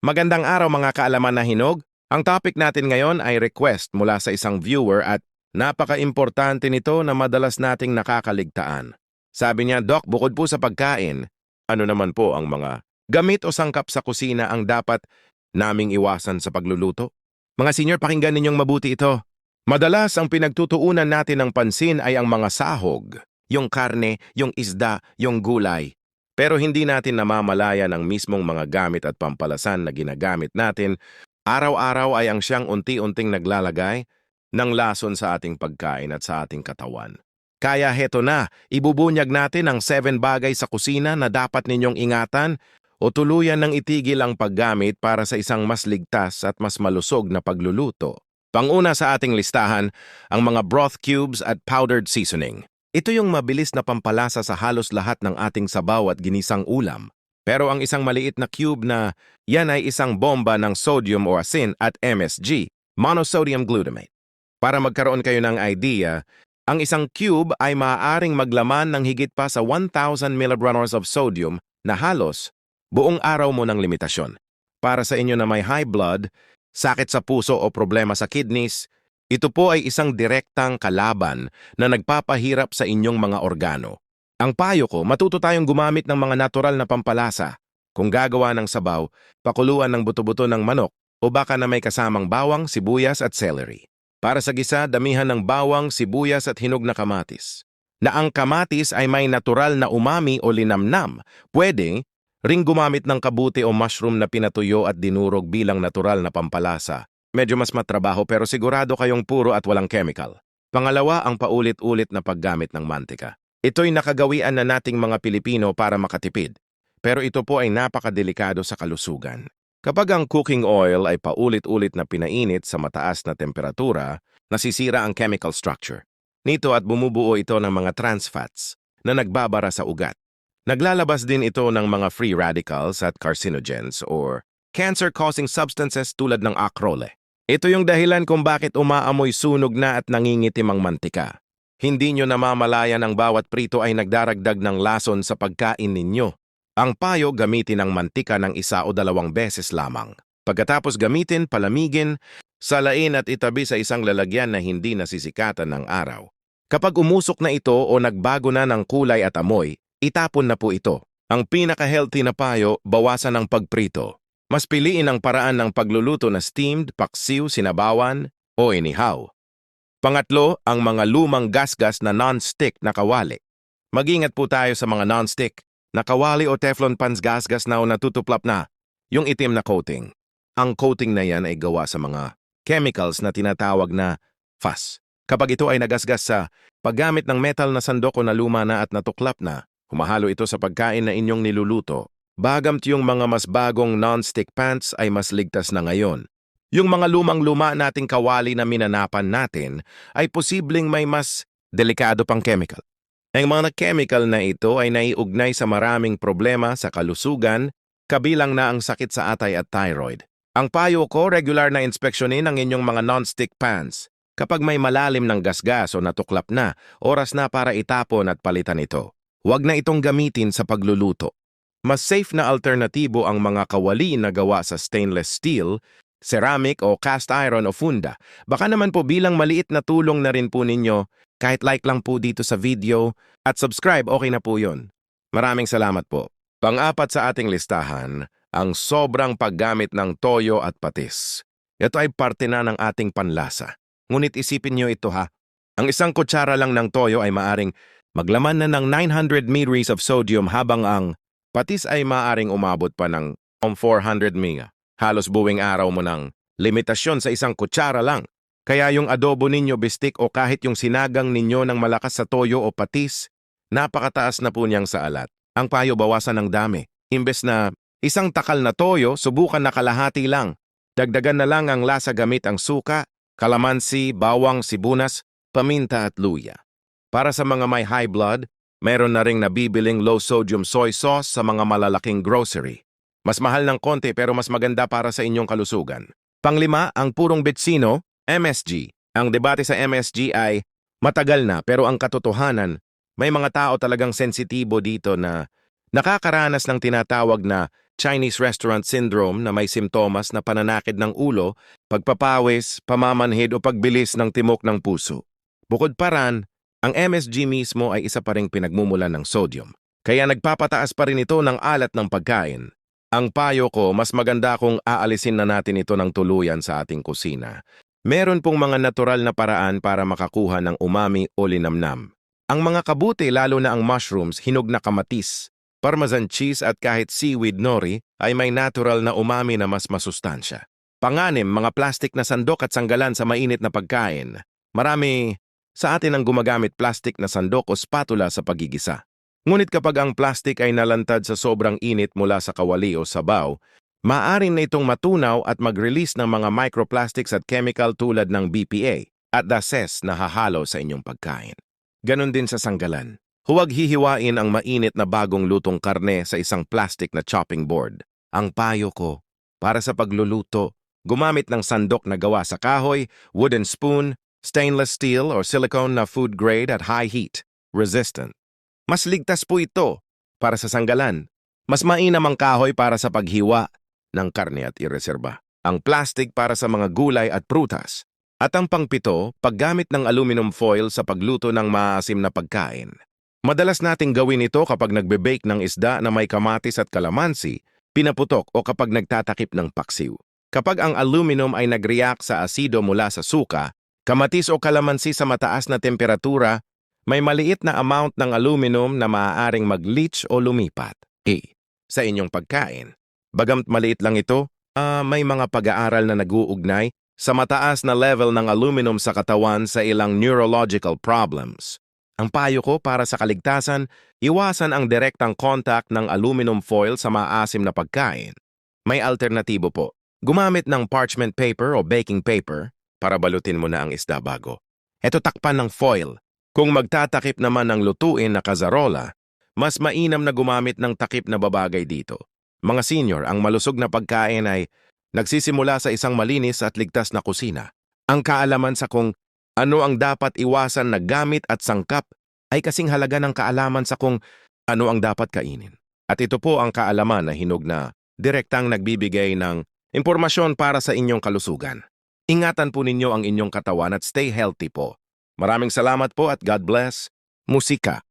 Magandang araw mga kaalaman na hinog. Ang topic natin ngayon ay request mula sa isang viewer at napaka-importante nito na madalas nating nakakaligtaan. Sabi niya, Doc, bukod po sa pagkain, ano naman po ang mga gamit o sangkap sa kusina ang dapat naming iwasan sa pagluluto? Mga senior, pakinggan ninyong mabuti ito. Madalas ang pinagtutuunan natin ng pansin ay ang mga sahog, yung karne, yung isda, yung gulay. Pero hindi natin namamalayan ang mismong mga gamit at pampalasan na ginagamit natin. Araw-araw ay ang siyang unti-unting naglalagay ng lason sa ating pagkain at sa ating katawan. Kaya heto na, ibubunyag natin ang 7 bagay sa kusina na dapat ninyong ingatan o tuluyan ng itigil ang paggamit para sa isang mas ligtas at mas malusog na pagluluto. Panguna sa ating listahan, ang mga broth cubes at powdered seasoning. Ito yung mabilis na pampalasa sa halos lahat ng ating sabaw at ginisang ulam. Pero ang isang maliit na cube na yan ay isang bomba ng sodium o asin at MSG, monosodium glutamate. Para magkaroon kayo ng idea, ang isang cube ay maaaring maglaman ng higit pa sa 1,000 milligrams of sodium na halos buong araw mo ng limitasyon. Para sa inyo na may high blood, sakit sa puso o problema sa kidneys, ito po ay isang direktang kalaban na nagpapahirap sa inyong mga organo. Ang payo ko, matuto tayong gumamit ng mga natural na pampalasa. Kung gagawa ng sabaw, pakuluan ng buto-buto ng manok o baka na may kasamang bawang, sibuyas at celery. Para sa gisa, damihan ng bawang, sibuyas at hinog na kamatis. Na ang kamatis ay may natural na umami o linamnam, pwede ring gumamit ng kabuti o mushroom na pinatuyo at dinurog bilang natural na pampalasa. Medyo mas matrabaho pero sigurado kayong puro at walang chemical. Pangalawa, ang paulit-ulit na paggamit ng mantika. Ito'y nakagawian na nating mga Pilipino para makatipid. Pero ito po ay napakadelikado sa kalusugan. Kapag ang cooking oil ay paulit-ulit na pinainit sa mataas na temperatura, nasisira ang chemical structure nito at bumubuo ito ng mga trans fats na nagbabara sa ugat. Naglalabas din ito ng mga free radicals at carcinogens or cancer-causing substances tulad ng acrole. Ito yung dahilan kung bakit umaamoy sunog na at nangingitim ang mantika. Hindi nyo namamalayan ang bawat prito ay nagdaragdag ng lason sa pagkain ninyo. Ang payo, gamitin ang mantika ng 1 o 2 beses lamang. Pagkatapos gamitin, palamigin, salain at itabi sa isang lalagyan na hindi nasisikatan ng araw. Kapag umusok na ito o nagbago na ng kulay at amoy, itapon na po ito. Ang pinaka-healthy na payo, bawasan ang pagprito. Mas piliin ang paraan ng pagluluto na steamed, paksiw, sinabawan, o inihaw. Pangatlo, ang mga lumang gasgas na non-stick na kawali. Mag-ingat po tayo sa mga non-stick na kawali o Teflon pans gasgas na o natutuplap na, yung itim na coating. Ang coating na yan ay gawa sa mga chemicals na tinatawag na FAS. Kapag ito ay nagasgas sa paggamit ng metal na sandok o na luma na at natuklap na, humahalo ito sa pagkain na inyong niluluto. Bagamat yung mga mas bagong non-stick pans ay mas ligtas na ngayon. Yung mga lumang-luma nating kawali na minanapan natin ay posibleng may mas delikado pang chemical. Ang mga chemical na ito ay naiugnay sa maraming problema sa kalusugan, kabilang na ang sakit sa atay at thyroid. Ang payo ko, regular na inspeksyonin ang inyong mga non-stick pans. Kapag may malalim ng gasgas o natuklap na, oras na para itapon at palitan ito. Huwag na itong gamitin sa pagluluto. Mas safe na alternatibo ang mga kawali na gawa sa stainless steel, ceramic o cast iron o funda. Baka naman po bilang maliit na tulong na rin po ninyo, kahit like lang po dito sa video at subscribe, okay na po yun. Maraming salamat po. Pang-apat sa ating listahan, ang sobrang paggamit ng toyo at patis. Ito ay parte na ng ating panlasa. Ngunit isipin nyo ito ha, ang isang kutsara lang ng toyo ay maaring maglaman na ng 900 mg of sodium habang ang patis ay maaaring umabot pa ng 400 mg. Halos buwing araw mo ng limitasyon sa isang kutsara lang. Kaya yung adobo ninyo, bistik o kahit yung sinagang ninyo ng malakas sa toyo o patis, napakataas na po niyang sa alat. Ang payo, bawasan ng dami. Imbes na isang takal na toyo, subukan na kalahati lang. Dagdagan na lang ang lasa gamit ang suka, kalamansi, bawang, sibunas, paminta at luya. Para sa mga may high blood, meron na ring nabibiling low-sodium soy sauce sa mga malalaking grocery. Mas mahal ng konti pero mas maganda para sa inyong kalusugan. Panglima, ang purong betsino, MSG. Ang debate sa MSG ay matagal na pero ang katotohanan, may mga tao talagang sensitibo dito na nakakaranas ng tinatawag na Chinese restaurant syndrome na may simptomas na pananakid ng ulo, pagpapawis, pamamanhid o pagbilis ng timok ng puso. Bukod pa ran, ang MSG mismo ay isa pa ring pinagmumulan ng sodium. Kaya nagpapataas pa rin ito ng alat ng pagkain. Ang payo ko, mas maganda kung aalisin na natin ito ng tuluyan sa ating kusina. Meron pong mga natural na paraan para makakuha ng umami o linamnam. Ang mga kabuti, lalo na ang mushrooms, hinog na kamatis, Parmesan cheese at kahit seaweed nori ay may natural na umami na mas masustansya. Panganim, mga plastic na sandok at sanggalan sa mainit na pagkain. Marami sa atin ang gumagamit plastic na sandok o spatula sa pagigisa. Ngunit kapag ang plastic ay nalantad sa sobrang init mula sa kawali o sabaw, maaari na itong matunaw at mag-release ng mga microplastics at chemical tulad ng BPA at dases na hahalo sa inyong pagkain. Ganon din sa sanggalan. Huwag hihiwain ang mainit na bagong lutong karne sa isang plastic na chopping board. Ang payo ko, para sa pagluluto, gumamit ng sandok na gawa sa kahoy, wooden spoon, stainless steel or silicone na food grade at high heat, resistant. Mas ligtas po ito para sa sanggalan. Mas mainam ang kahoy para sa paghiwa ng karne at ireserba. Ang plastic para sa mga gulay at prutas. At ang pangpito, paggamit ng aluminum foil sa pagluto ng maasim na pagkain. Madalas nating gawin ito kapag nagbe-bake ng isda na may kamatis at kalamansi, pinaputok o kapag nagtatakip ng paksiw. Kapag ang aluminum ay nag-react sa asido mula sa suka, kamatis o kalamansi sa mataas na temperatura, may maliit na amount ng aluminum na maaaring mag-leach o lumipat. Sa inyong pagkain. Bagamat maliit lang ito, may mga pag-aaral na nag-uugnay sa mataas na level ng aluminum sa katawan sa ilang neurological problems. Ang payo ko para sa kaligtasan, iwasan ang direktang contact ng aluminum foil sa maasim na pagkain. May alternatibo po. Gumamit ng parchment paper o baking paper para balutin mo na ang isda bago. Ito takpan ng foil. Kung magtatakip naman ng lutuin na kazarola, mas mainam na gumamit ng takip na babagay dito. Mga senior, ang malusog na pagkain ay nagsisimula sa isang malinis at ligtas na kusina. Ang kaalaman sa kung ano ang dapat iwasan na gamit at sangkap ay kasing halaga ng kaalaman sa kung ano ang dapat kainin. At ito po ang kaalaman na hinog na direktang nagbibigay ng impormasyon para sa inyong kalusugan. Ingatan po ninyo ang inyong katawan at stay healthy po. Maraming salamat po at God bless. Musika.